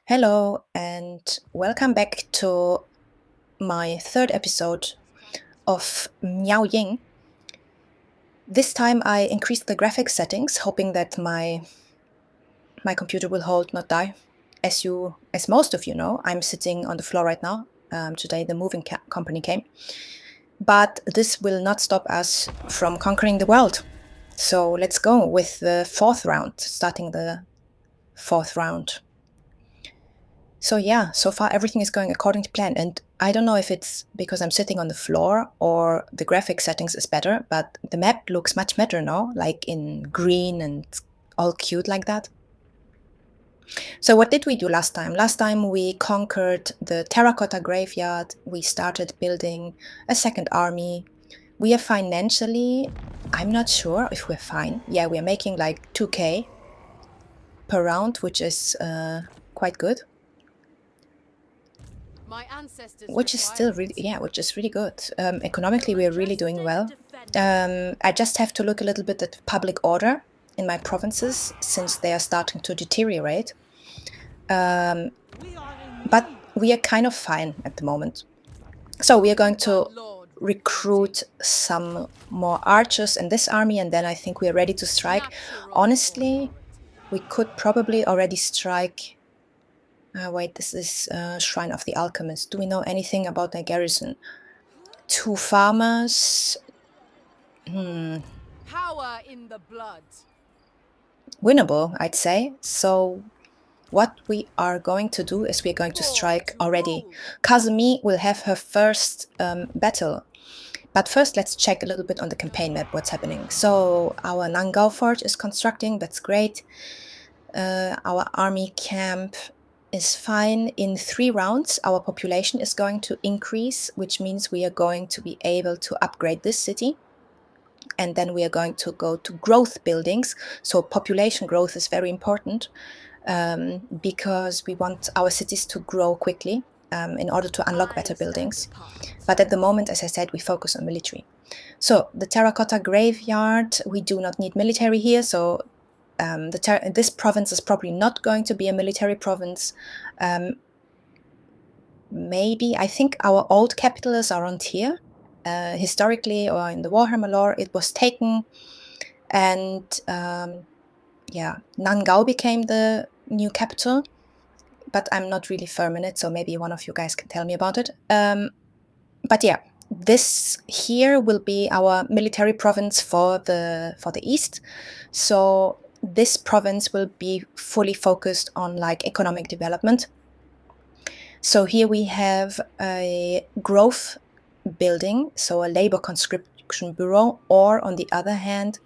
Hello and welcome back to my third episode of YING. This time I increased the graphics settings, hoping that my computer will hold, not die. As most of you know, I'm sitting on the floor right now. Today the moving company came, but this will not stop us from conquering the world. So let's go with the fourth round, starting the fourth round. So yeah, so far everything is going according to plan, and I don't know if it's because I'm sitting on the floor or the graphic settings is better, but the map looks much better now, like in green and all cute like that. So what did we do last time? Last time we conquered the terracotta graveyard, we started building a second army. We are financially, I'm not sure if we're fine. Yeah, we're making like 2k per round, which is quite good. Which is still really, which is really good. Economically, we're really doing well. I just have to look a little bit at public order in my provinces since they are starting to deteriorate. But we are kind of fine at the moment. So we are going to recruit some more archers in this army, and then I think we are ready to strike. Honestly, we could probably already strike. Wait, this is Shrine of the Alchemist. Do we know anything about their garrison? 2 farmers. Power in the blood. Winnable, I'd say. So what we are going to do is we're going to strike already. Kazumi will have her first battle. But first, let's check a little bit on the campaign map what's happening. So our Nangao fort is constructing. That's great. Our army camp is fine. In 3 rounds, our population is going to increase, which means we are going to be able to upgrade this city. And then we are going to go to growth buildings. So population growth is very important because we want our cities to grow quickly in order to unlock better buildings. But at the moment, as I said, we focus on military. So the terracotta graveyard, we do not need military here. So this province is probably not going to be a military province. Maybe, I think our old capital is around here. Historically, or in the Warhammer lore, it was taken, and Nangao became the new capital, but I'm not really firm in it, so maybe one of you guys can tell me about it. But yeah, this here will be our military province for the east. So this province will be fully focused on like economic development. So here we have a growth building, so a labor conscription bureau, or on the other hand,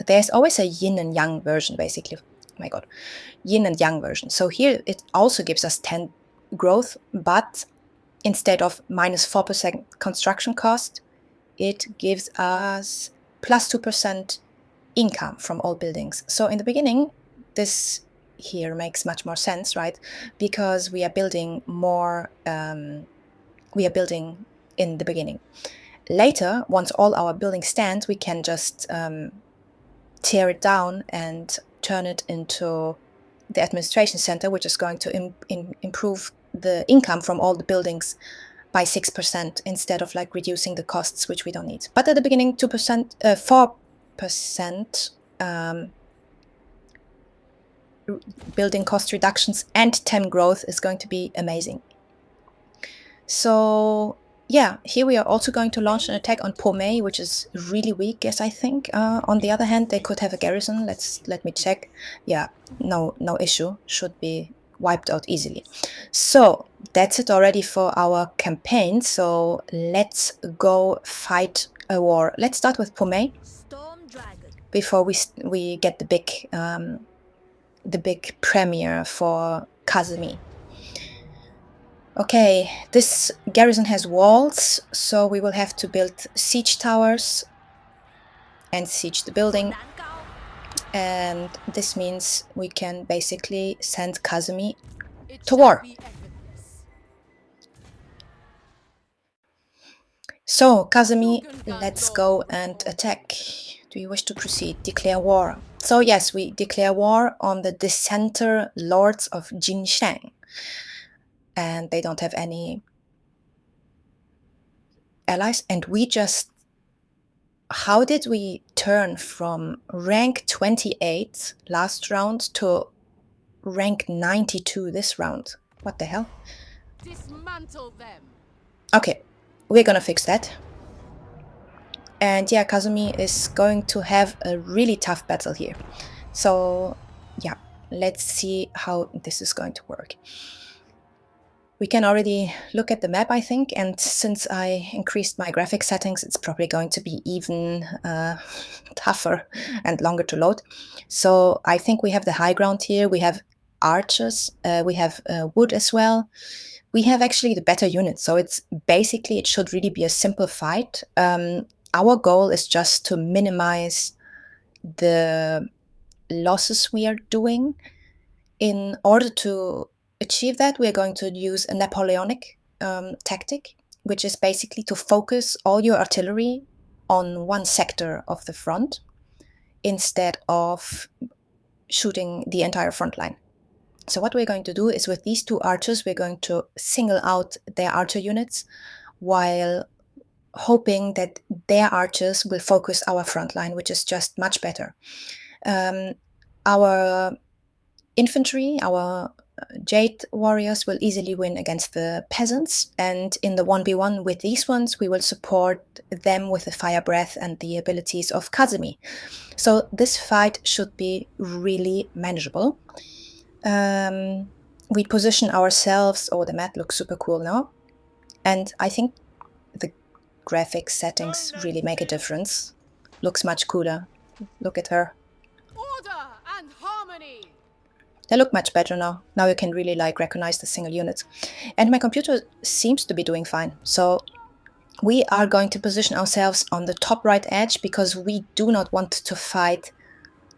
there's always a yin and yang version, basically. Oh my god, yin and yang version. So here it also gives us 10 growth, but instead of minus 4% construction cost, it gives us plus 2% income from all buildings. So in the beginning, this here makes much more sense, right? Because we are building more, we are building in the beginning. Later, once all our buildings stand, we can just tear it down and turn it into the administration center, which is going to improve the income from all the buildings by 6% instead of like reducing the costs, which we don't need. But at the beginning, 2%, 4% building cost reductions and 10 growth is going to be amazing. So yeah, here we are also going to launch an attack on Pomei, which is really weak, yes, I think. On the other hand, they could have a garrison. Let me check. Yeah, no issue. Should be wiped out easily. So that's it already for our campaign. So let's go fight a war. Let's start with Pomei before we get the big premiere for Kazumi. Okay, this garrison has walls, so we will have to build siege towers and siege the building. And this means we can basically send Kazumi to war. So, Kazumi, let's go and attack. Do you wish to proceed? Declare war. So yes, we declare war on the dissenter lords of Jinsheng. and they don't have any allies. And we just, how did we turn from rank 28 last round to rank 92 this round? What the hell? Dismantle them. Okay, we're gonna fix that. And yeah, Kazumi is going to have a really tough battle here. So yeah, let's see how this is going to work. We can already look at the map, I think, and since I increased my graphic settings, it's probably going to be even tougher and longer to load. So I think we have the high ground here. We have archers, we have wood as well. We have actually the better units, so it's basically, it should really be a simple fight. Our goal is just to minimize the losses we are doing. In order to achieve that, we are going to use a Napoleonic tactic, which is basically to focus all your artillery on one sector of the front instead of shooting the entire front line. So what we're going to do is with these two archers, we're going to single out their archer units while hoping that their archers will focus our front line, which is just much better. Our infantry, our Jade warriors, will easily win against the peasants, and in the 1v1 with these ones, we will support them with the fire breath and the abilities of Kazumi. So this fight should be really manageable. We position ourselves, oh, the map looks super cool now, and I think the graphic settings really make a difference. Looks much cooler. Look at her. Order and harmony. They look much better now. Now you can really recognize the single units. And my computer seems to be doing fine. So we are going to position ourselves on the top right edge because we do not want to fight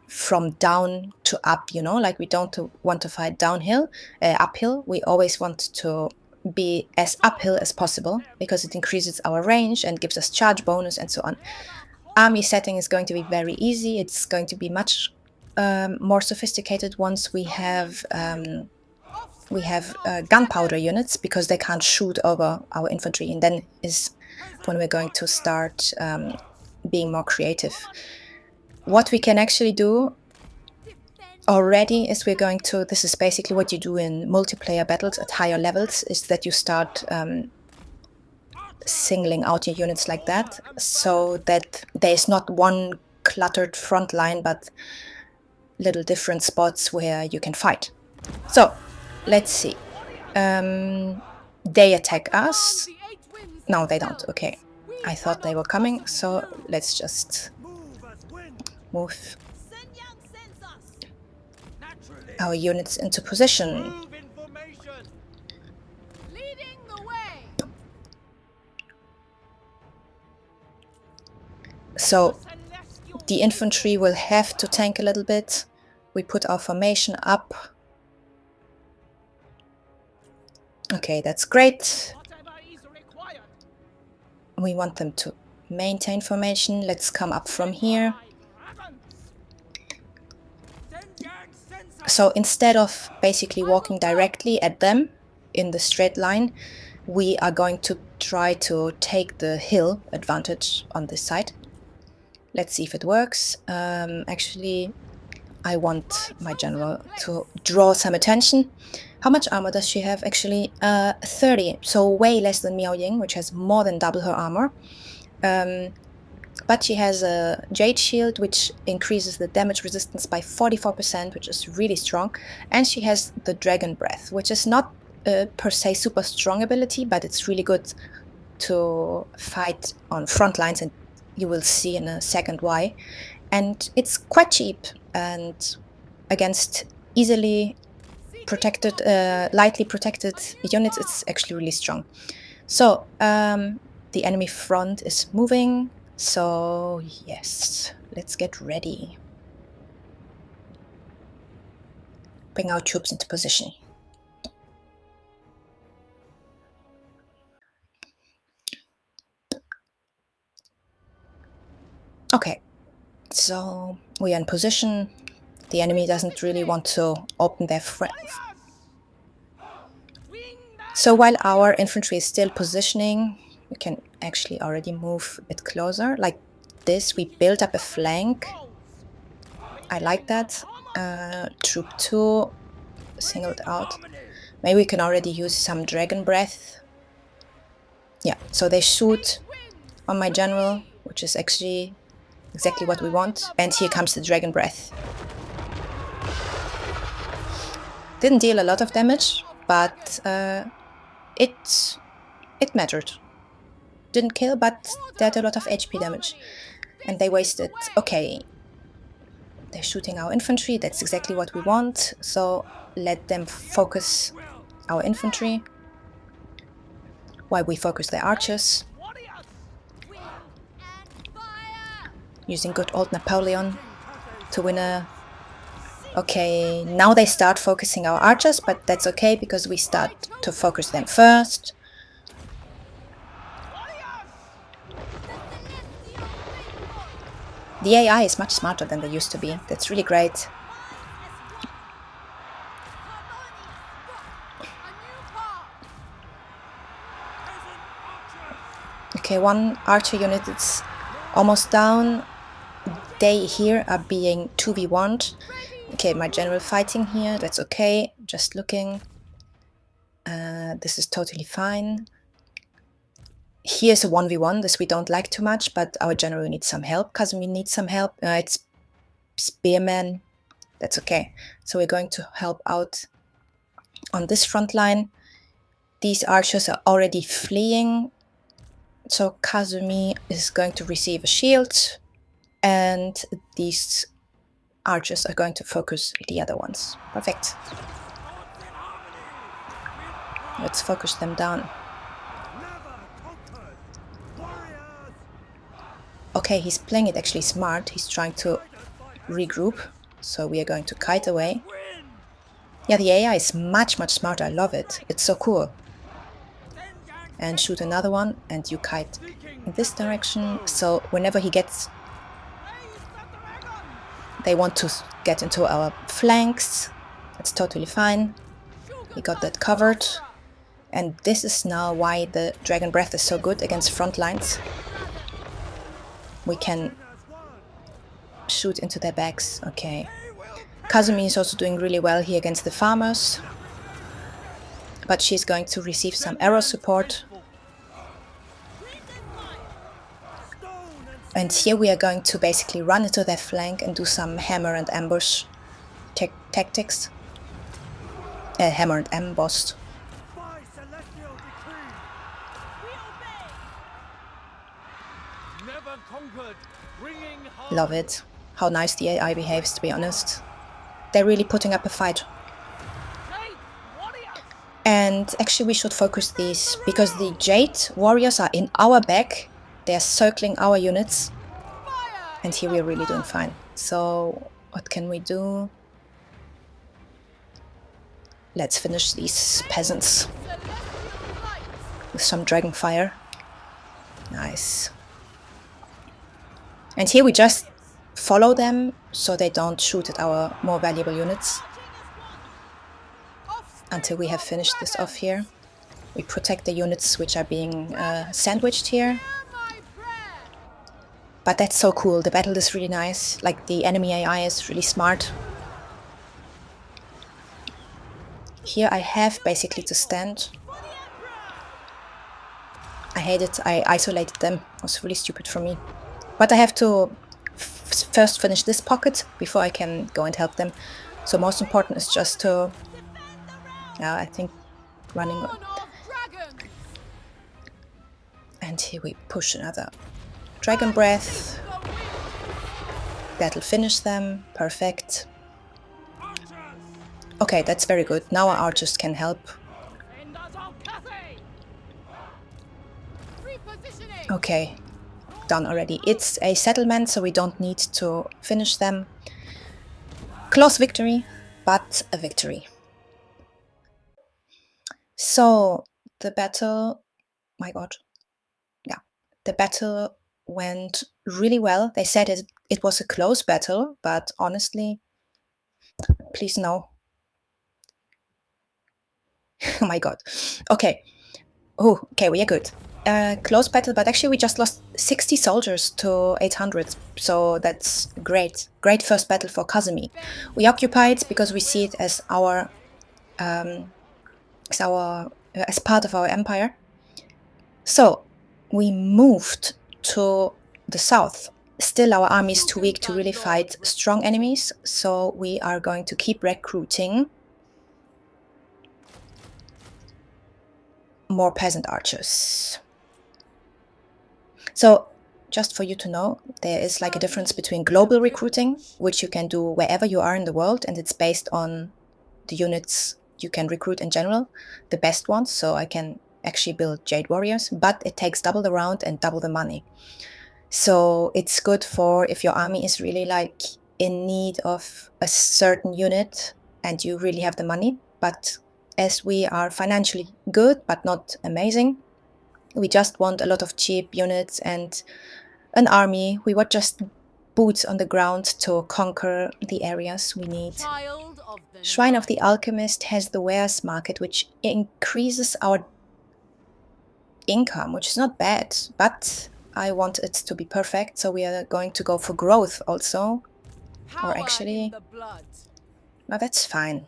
from down to up, you know, like we don't want to fight downhill, uphill. We always want to be as uphill as possible because it increases our range and gives us charge bonus and so on. Army setting is going to be very easy. It's going to be much more sophisticated once we have gunpowder units, because they can't shoot over our infantry, and then is when we're going to start being more creative. What we can actually do already is we're going to, this is basically what you do in multiplayer battles at higher levels, is that you start singling out your units like that, so that there's not one cluttered front line, but little different spots where you can fight. So let's see. They attack us. No, they don't. Okay. I thought they were coming, so let's just move our units into position. So the infantry will have to tank a little bit. We put our formation up. Okay, that's great. We want them to maintain formation. Let's come up from here. So instead of basically walking directly at them in the straight line, we are going to try to take the hill advantage on this side. Let's see if it works. Actually, I want my general to draw some attention. How much armor does she have? Actually, 30, so way less than Miao Ying, which has more than double her armor. But she has a Jade Shield, which increases the damage resistance by 44%, which is really strong. And she has the Dragon Breath, which is not per se super strong ability, but it's really good to fight on front lines, and you will see in a second why. And it's quite cheap, and against easily protected, lightly protected units, it's actually really strong. So the enemy front is moving. So yes, let's get ready. Bring our troops into position. Okay, so we are in position. The enemy doesn't really want to open their So while our infantry is still positioning, we can actually already move it closer. Like this, we build up a flank. I like that. Troop 2 singled out. Maybe we can already use some dragon breath. Yeah, so they shoot on my general, which is actually exactly what we want. And here comes the dragon breath. Didn't deal a lot of damage, but it mattered. Didn't kill, but they had a lot of HP damage. And they wasted. Okay, they're shooting our infantry. That's exactly what we want. So let them focus our infantry while we focus their archers. Using good old Napoleon to win a... Okay, now they start focusing our archers, but that's okay because we start to focus them first. The AI is much smarter than they used to be. That's really great. Okay, one archer unit is almost down. They here are being 2v1'd. Okay, my general fighting here, that's okay. Just looking. This is totally fine. Here's a 1v1, this we don't like too much, but our general needs some help. Kazumi needs some help. It's spearmen. That's okay. So we're going to help out on this front line. These archers are already fleeing. So Kazumi is going to receive a shield. And these archers are going to focus the other ones. Perfect. Let's focus them down. Okay, he's playing it actually smart. He's trying to regroup. So we are going to kite away. Yeah, the AI is much, much smarter. I love it. It's so cool. And shoot another one, and you kite in this direction. So whenever he gets... They want to get into our flanks. That's totally fine. We got that covered. And this is now why the Dragon Breath is so good against front lines. We can shoot into their backs. Okay. Kazumi is also doing really well here against the farmers. But she's going to receive some arrow support. And here we are going to basically run into their flank and do some hammer and ambush tactics. Hammer and ambush. Love it. How nice the AI behaves, to be honest. They're really putting up a fight. And actually we should focus these, because the Jade warriors are in our back. They're circling our units. And here we're really doing fine. So what can we do? Let's finish these peasants with some dragon fire. Nice. And here we just follow them so they don't shoot at our more valuable units. Until we have finished this off here. We protect the units which are being sandwiched here. But that's so cool. The battle is really nice. Like, the enemy AI is really smart. Here I have basically to stand. I hate it. I isolated them. It was really stupid for me. But I have to first finish this pocket before I can go and help them. So most important is just to... I think running... And here we push another Dragon Breath. That'll finish them. Perfect. Okay, that's very good. Now our archers can help. Okay, done already. It's a settlement, so we don't need to finish them. Close victory, but a victory. So, the battle... My god. Yeah, the battle went really well. They said it was a close battle, but honestly, please no. Oh my god. Okay. Oh, okay, we are good. Close battle, but actually we just lost 60 soldiers to 800, so that's great. Great first battle for Kazumi. We occupy it because we see it as our as part of our empire. So we moved to the south. Still, our army is too weak to really fight strong enemies, so we are going to keep recruiting more peasant archers. So just for you to know, there is like a difference between global recruiting, which you can do wherever you are in the world, and it's based on the units you can recruit in general, the best ones. So I can actually build Jade Warriors, but it takes double the round and double the money. So it's good for if your army is really like in need of a certain unit and you really have the money. But as we are financially good but not amazing, we just want a lot of cheap units and an army. We want just boots on the ground to conquer the areas we need. Shrine of the Alchemist has the wares market, which increases our income, which is not bad, but I want it to be perfect, so we are going to go for growth also. Or actually, no, that's fine.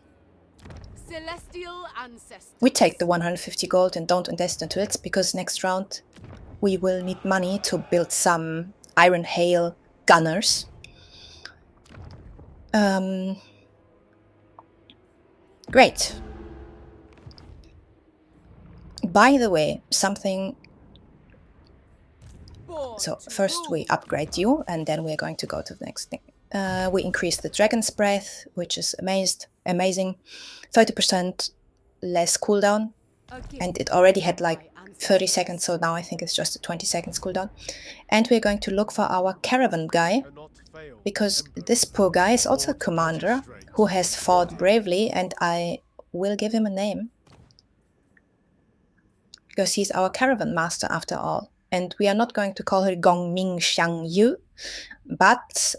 We take the 150 gold and don't invest into it, because next round we will need money to build some Iron Hail gunners. Great. By the way, something... So first we upgrade you, and then we're going to go to the next thing. We increase the Dragon's Breath, which is amazing. 30% less cooldown, and it already had like 30 seconds, so now I think it's just a 20 seconds cooldown. And we're going to look for our caravan guy, because this poor guy is also a commander who has fought bravely, and I will give him a name, because he's our caravan master after all. And we are not going to call her Gong Ming Xiang Yu, but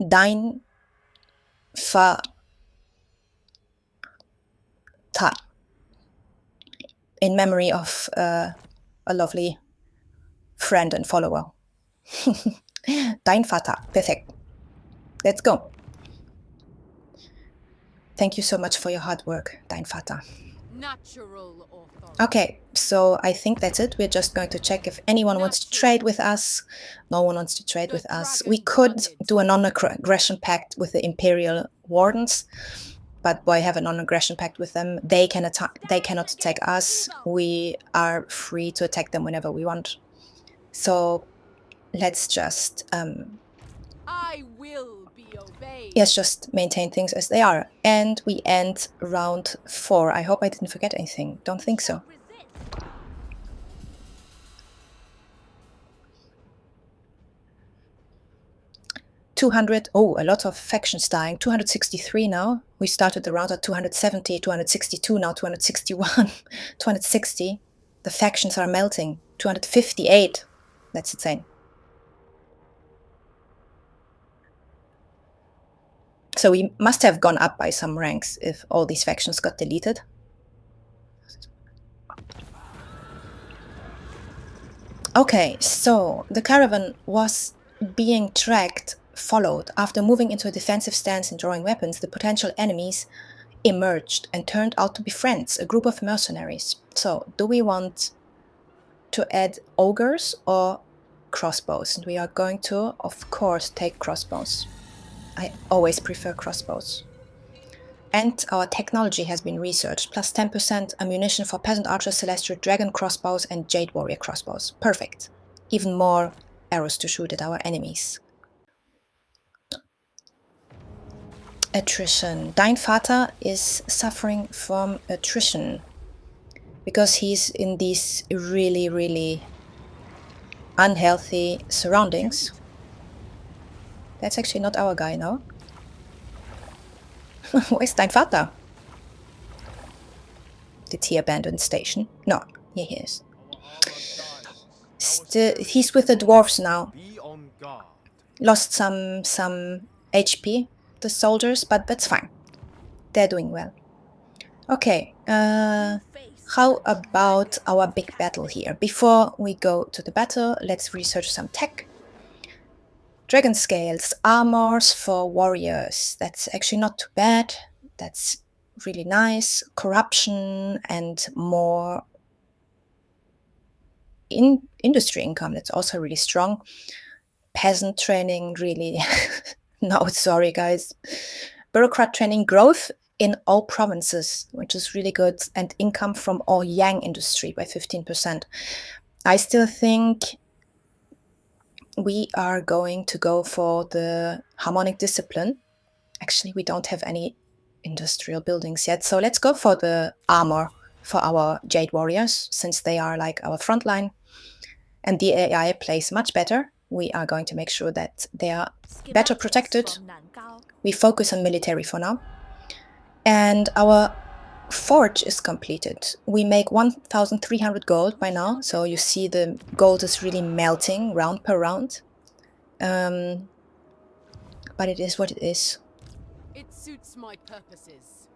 Dain Fa Ta, in memory of a lovely friend and follower. Dain Fa Ta, perfect. Let's go. Thank you so much for your hard work, Dain Fa Ta. Okay, so I think that's it. We're just going to check if anyone wants to trade with us. No one wants to trade with us. We could do a non-aggression pact with the Imperial Wardens, but why have a non-aggression pact with them? They cannot attack us. We are free to attack them whenever we want. So let's just I will be obeyed. let's just maintain things as they are. And we end round 4. I hope I didn't forget anything. Don't think so. Oh, a lot of factions dying. 263 now. We started the round at 270, 262, now 261, 260. The factions are melting. 258. That's insane. So we must have gone up by some ranks if all these factions got deleted. Okay, so the caravan was being tracked, followed. After moving into a defensive stance and drawing weapons, the potential enemies emerged and turned out to be friends, a group of mercenaries. So, do we want to add ogres or crossbows? And we are going to, of course, take crossbows. I always prefer crossbows. And our technology has been researched. Plus 10% ammunition for peasant archers, celestial dragon crossbows, and jade warrior crossbows. Perfect. Even more arrows to shoot at our enemies. Attrition. Dain Fata is suffering from attrition because he's in these really, really unhealthy surroundings. That's actually not our guy now. Where's Dain Fata? Did he abandon the station? No, here he is. He's with the dwarves now. Lost some HP, the soldiers, but that's fine. they're doing well. Okay, how about our big battle here? Before we go to the battle, let's research some tech. Dragon scales, armors for warriors. That's actually not too bad. That's really nice. Corruption and more industry income. That's also really strong. Peasant training, really. No, sorry, guys. Bureaucrat training, growth in all provinces, which is really good, and income from all yang industry by 15%. I still think we are going to go for the harmonic discipline. Actually, we don't have any industrial buildings yet, so let's go for the armor for our Jade Warriors, since they are like our front line. And the AI plays much better. We are going to make sure that they are better protected. We focus on military for now. And our forge is completed. We make 1,300 gold by now, so you see the gold is really melting round per round. But it is what it is. It suits my purposes.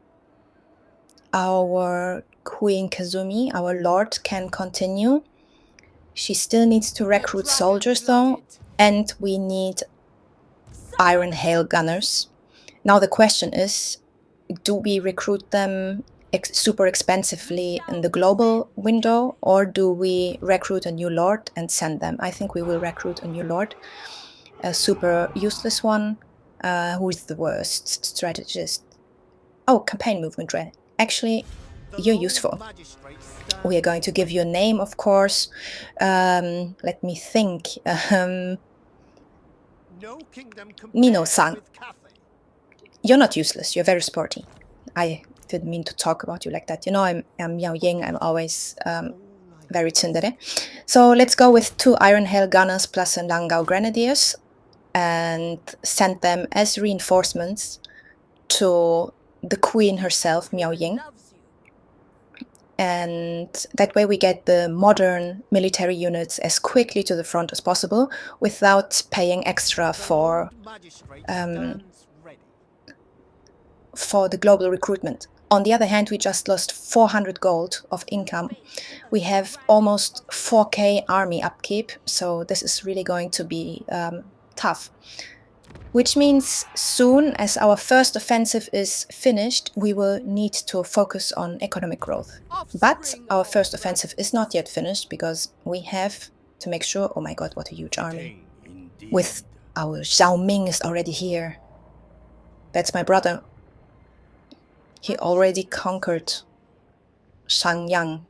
Our Queen Kazumi, our lord, can continue. She still needs to recruit soldiers though, and we need iron hail gunners. Now the question is, do we recruit them super expensively in the global window, or do we recruit a new lord and send them? I think we will recruit a new lord, a super useless one. Who is the worst strategist? Oh, campaign movement red. Actually, you're useful. We are going to give you a name, of course. Let me think. Mino-san. You're not useless. You're very sporty. I didn't mean to talk about you like that. You know, I'm Miao Ying. I'm always very tsundere. So let's go with 2 Iron Hail Gunners plus a Langao Grenadiers and send them as reinforcements to the queen herself, Miao Ying. And that way we get the modern military units as quickly to the front as possible without paying extra for the global recruitment. On the other hand, we just lost 400 gold of income. We have almost 4k army upkeep, so this is really going to be tough. Which means soon as our first offensive is finished, we will need to focus on economic growth. But our first offensive is not yet finished because we have to make sure, oh my god, what a huge army. With our Zhao Ming is already here. That's my brother. He already conquered Shangyang.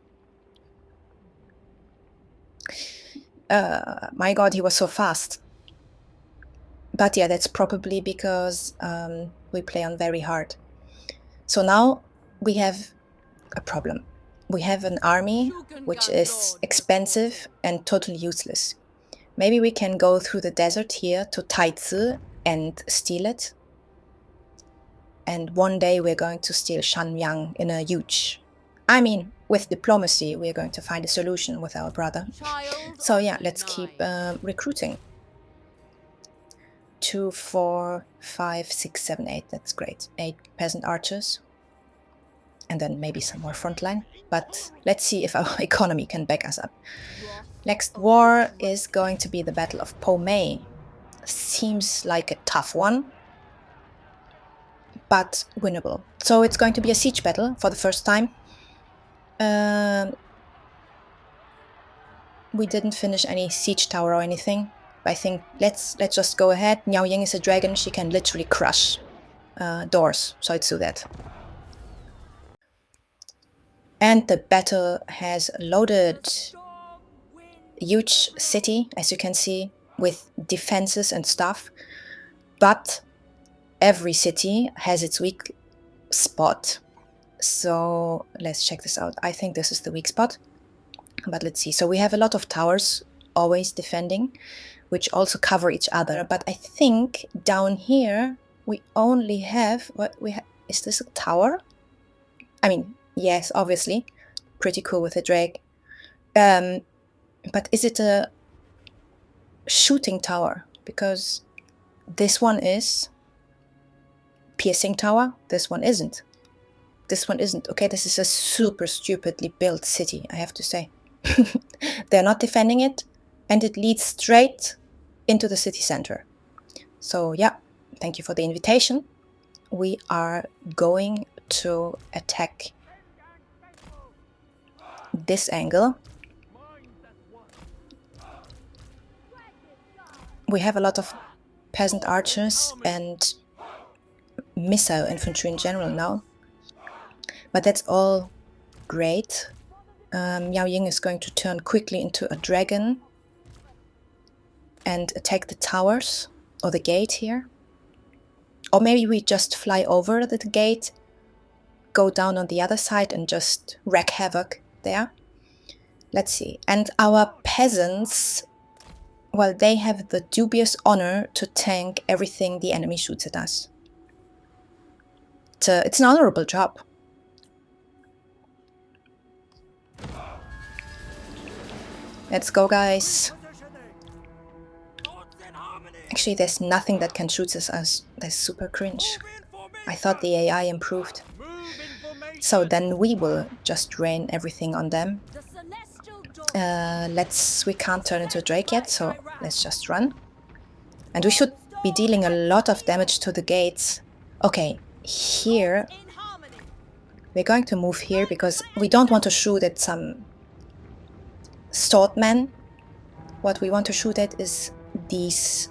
My god, he was so fast. But yeah, that's probably because we play on very hard. So now we have a problem. We have an army which is expensive and totally useless. Maybe we can go through the desert here to Taizi and steal it. And one day we're going to steal Shanyang in a huge... I mean, with diplomacy, we're going to find a solution with our brother. So yeah, let's keep recruiting. 2, 4, 5, 6, 7, 8. That's great. 8 peasant archers. And then maybe some more frontline. But let's see if our economy can back us up. Next war is going to be the Battle of Po Mei. Seems like a tough one, but winnable. So it's going to be a siege battle for the first time. We didn't finish any siege tower or anything. I think let's just go ahead. Miao Ying is a dragon. She can literally crush doors. So let's do that. And the battle has loaded. Huge city, as you can see, with defenses and stuff. But every city has its weak spot. So let's check this out. I think this is the weak spot. But let's see. So we have a lot of towers always defending, which also cover each other. But I think down here we only have... what we have? Is this a tower? I mean, yes, obviously. Pretty cool with a drake. But is it a shooting tower? Because this one is piercing tower, this one isn't. this one isn't. Okay, this is a super stupidly built city, I have to say. They're not defending it, and it leads straight into the city center. So yeah, thank you for the invitation. We are going to attack this angle. We have a lot of peasant archers and missile infantry in general now, but that's all great. Miao Ying is going to turn quickly into a dragon and attack the towers or the gate here. Or maybe we just fly over the gate, go down on the other side and just wreak havoc there. Let's see. And our peasants, well, they have the dubious honor to tank everything the enemy shoots at us. It's an honorable job. Let's go, guys. Actually, there's nothing that can shoot at us. That's super cringe. I thought the AI improved. So then we will just rain everything on them. We can't turn into a Drake yet, so let's just run. And we should be dealing a lot of damage to the gates. Okay, here we're going to move here because we don't want to shoot at some swordmen. What we want to shoot at is these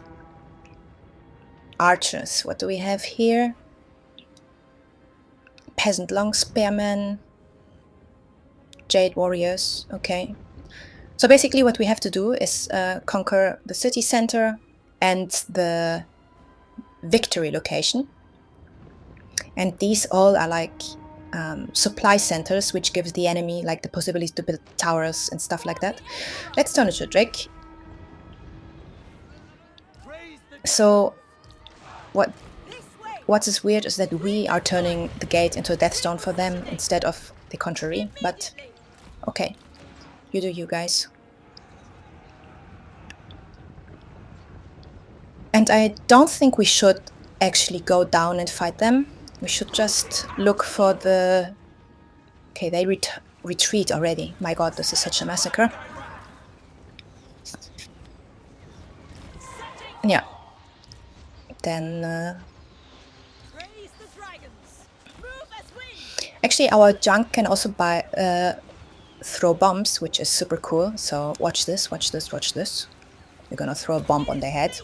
archers. What do we have here? Peasant long spearmen, jade warriors. Okay. So basically what we have to do is conquer the city center and the victory location. And these all are like supply centers, which gives the enemy like the possibility to build towers and stuff like that. Let's turn it to Drake. So what is weird is that we are turning the gate into a death stone for them instead of the contrary, but okay, you do you guys. And I don't think we should actually go down and fight them. We should just look for the... Okay, they retreat already. My god, this is such a massacre. Yeah. Then... Actually, our junk can also throw bombs, which is super cool. So watch this, watch this, watch this. We're gonna throw a bomb on their head.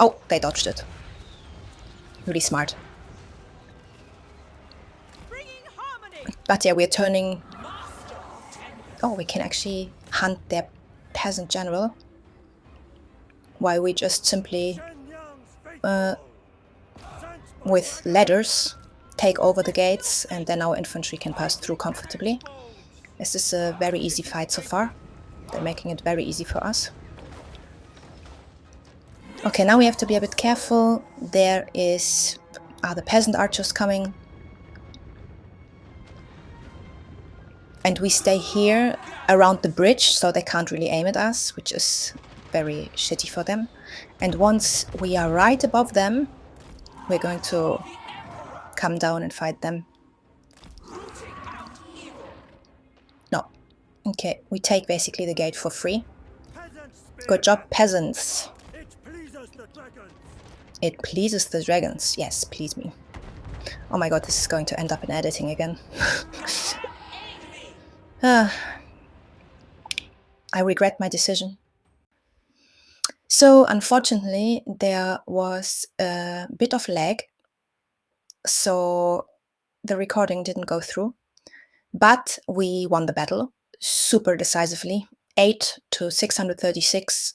Oh, they dodged it. Really smart. But yeah, we're turning... Oh, we can actually hunt their peasant general. While we just simply, with ladders, take over the gates, and then our infantry can pass through comfortably. This is a very easy fight so far. They're making it very easy for us. Okay, now we have to be a bit careful. There are the peasant archers coming. And we stay here around the bridge, so they can't really aim at us, which is very shitty for them. And once we are right above them, we're going to come down and fight them. No. Okay, we take basically the gate for free. Good job, peasants. It pleases the dragons. Yes, please me. Oh my god, this is going to end up in editing again. I regret my decision. So, unfortunately, there was a bit of lag. So, the recording didn't go through. But we won the battle super decisively. 8 to 636.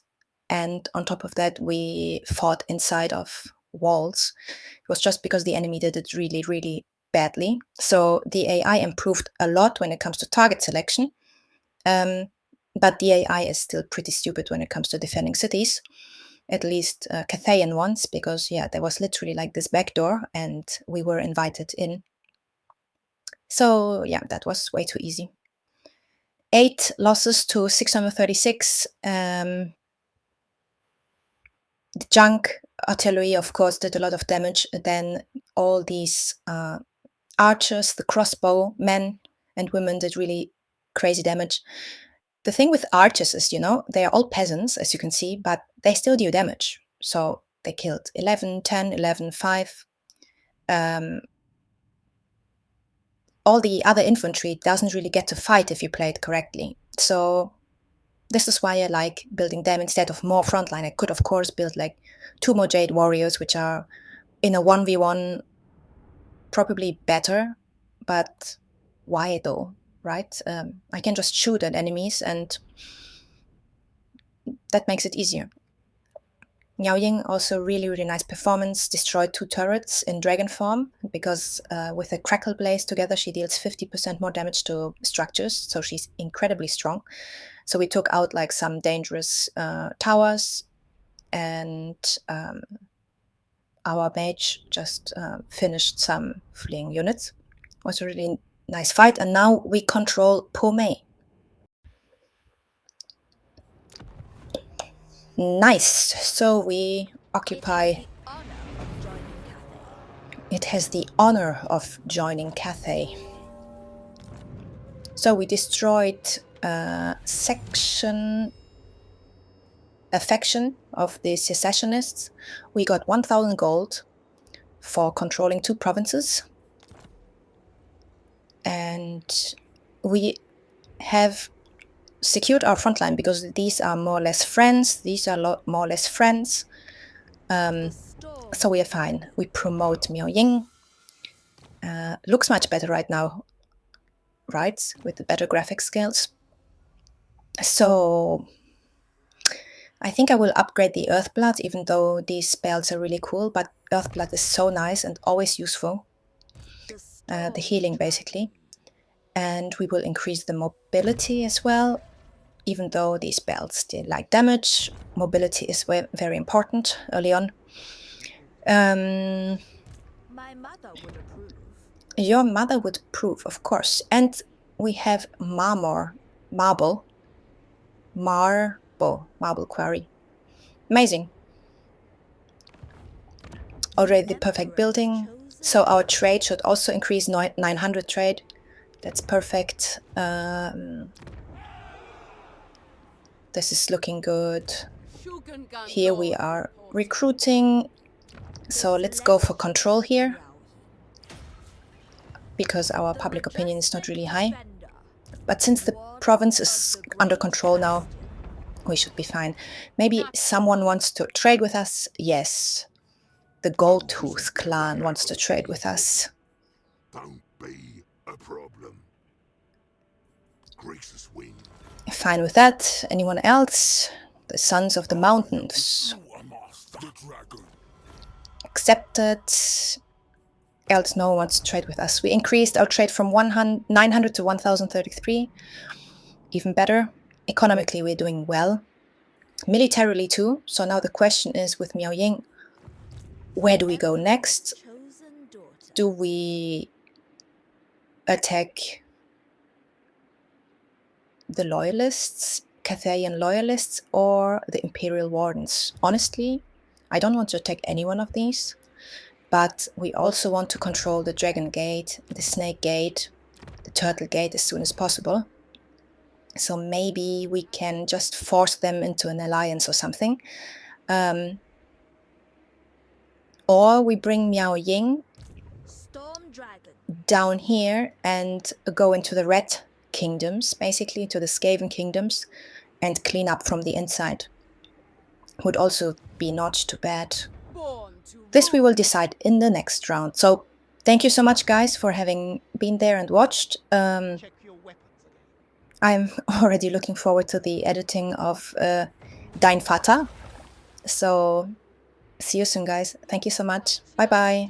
And on top of that, we fought inside of walls. It was just because the enemy did it really, really badly. So the AI improved a lot when it comes to target selection. But the AI is still pretty stupid when it comes to defending cities. At least Cathayan ones, because yeah, there was literally like this back door and we were invited in. So yeah, that was way too easy. 8 losses to 636. The junk artillery, of course, did a lot of damage. Then all these archers, the crossbow men and women did really crazy damage. The thing with archers is, you know, they are all peasants, as you can see, but they still do damage. So they killed 11, 10, 11, 5. All the other infantry doesn't really get to fight if you play it correctly. So this is why I like building them instead of more frontline. I could, of course, build like 2 more Jade Warriors, which are in a 1v1 probably better, but why though, right? I can just shoot at enemies and that makes it easier. YING also really nice performance, destroyed 2 turrets in dragon form because with a crackle blaze together she deals 50% more damage to structures, so she's incredibly strong. So we took out like some dangerous towers, and our mage just finished some fleeing units. It was a really nice fight, and now we control Pomei. Nice. So we occupy. It has the honor of joining Cathay. So we destroyed a faction of the secessionists. We got 1,000 gold for controlling 2 provinces. And we have secured our frontline because these are more or less friends. These are more or less friends. So we are fine. We promote MIAO. Looks much better right now, right? With the better graphic skills. So I think I will upgrade the Earthblood, even though these spells are really cool, but Earthblood is so nice and always useful. The healing, basically. And we will increase the mobility as well, even though these spells still like damage. Mobility is very important early on. My mother would approve. Your mother would approve, of course. And we have marble quarry. Amazing. Already the perfect building. So our trade should also increase 900 trade. That's perfect. This is looking good. Here we are recruiting. So let's go for control here, because our public opinion is not really high. But since the province is under control now, we should be fine. Maybe someone wants to trade with us. Yes, the Goldtooth clan wants to trade with us. Don't be a problem. Grace's wing. Fine with that. Anyone else? The Sons of the Mountains. Accepted. Else no one wants to trade with us. We increased our trade from 900 to 1033. Even better. Economically, we're doing well. Militarily too. So now the question is with MIAO, where do we go next? Do we attack the loyalists, Cathayan loyalists, or the Imperial Wardens? Honestly, I don't want to attack any one of these, but we also want to control the Dragon Gate, the Snake Gate, the Turtle Gate as soon as possible. So maybe we can just force them into an alliance or something. Or we bring MIAO down here and go into the Red Kingdoms, basically to the Skaven Kingdoms, and clean up from the inside. Would also be not too bad. This we will decide in the next round. So thank you so much, guys, for having been there and watched. I'm already looking forward to the editing of Dein Vater. So see you soon, guys. Thank you so much. Bye bye.